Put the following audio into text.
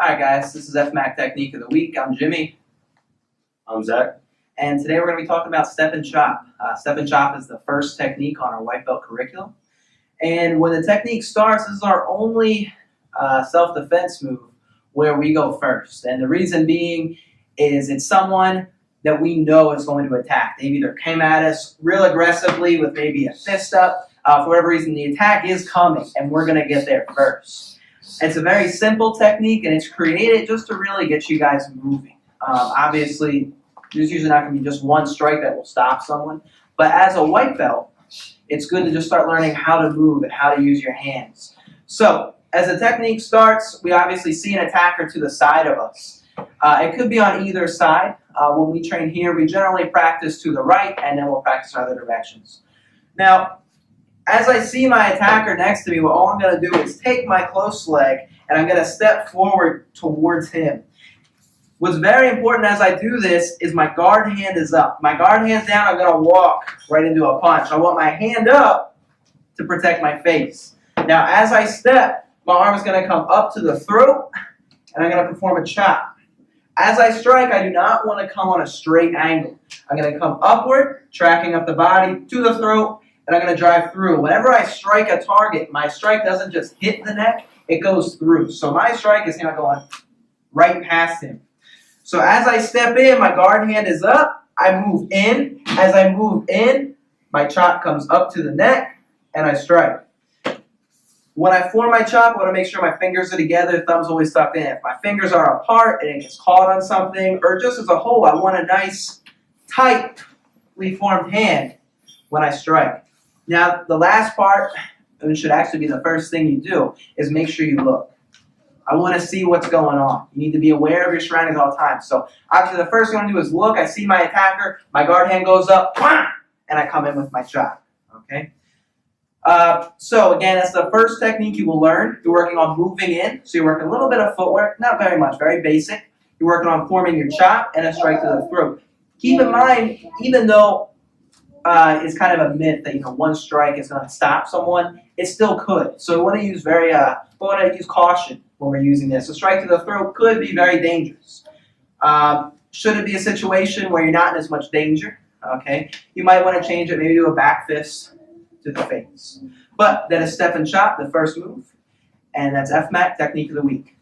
Alright guys, this is FMAC Technique of the Week. I'm Jimmy. I'm Zach. And today we're going to be talking about step and chop. Step and chop is the first technique on our white belt curriculum. And when the technique starts, this is our only self-defense move where we go first. And the reason being is it's someone that we know is going to attack. They've either came at us real aggressively with maybe a fist up. For whatever reason, the attack is coming and we're going to get there first. It's a very simple technique, and it's created just to really get you guys moving. Obviously, there's usually not going to be just one strike that will stop someone. But as a white belt, it's good to just start learning how to move and how to use your hands. So, as the technique starts, we obviously see an attacker to the side of us. It could be on either side. When we train here, we generally practice to the right, and then we'll practice in other directions. Now, as I see my attacker next to me, well, all I'm going to do is take my close leg and I'm going to step forward towards him. What's very important as I do this is my guard hand is up. My guard hand's down, I'm going to walk right into a punch. I want my hand up to protect my face. Now, as I step, my arm is going to come up to the throat and I'm going to perform a chop. As I strike, I do not want to come on a straight angle. I'm going to come upward, tracking up the body to the throat, and I'm going to drive through. Whenever I strike a target, my strike doesn't just hit the neck, it goes through. So my strike is going to go right past him. So as I step in, my guard hand is up, I move in. As I move in, my chop comes up to the neck, and I strike. When I form my chop, I want to make sure my fingers are together, thumb's always tucked in. If my fingers are apart and it gets caught on something, or just as a whole, I want a nice, tightly formed hand when I strike. Now, the last part, which should actually be the first thing you do, is make sure you look. I want to see what's going on. You need to be aware of your surroundings all the time. So, obviously, the first thing I'm going to do is look. I see my attacker. My guard hand goes up, and I come in with my chop. Okay? So, again, that's the first technique you will learn. You're working on moving in. So, you're working a little bit of footwork. Not very much. Very basic. You're working on forming your chop and a strike to the throat. Keep in mind, even though it's kind of a myth that one strike is going to stop someone, it still could. So we want to use caution when we're using this. A strike to the throat could be very dangerous. Should it be a situation where you're not in as much danger, okay, you might want to change it, maybe do a back fist to the face. But that is step and chop, the first move, and that's FMAC Technique of the Week.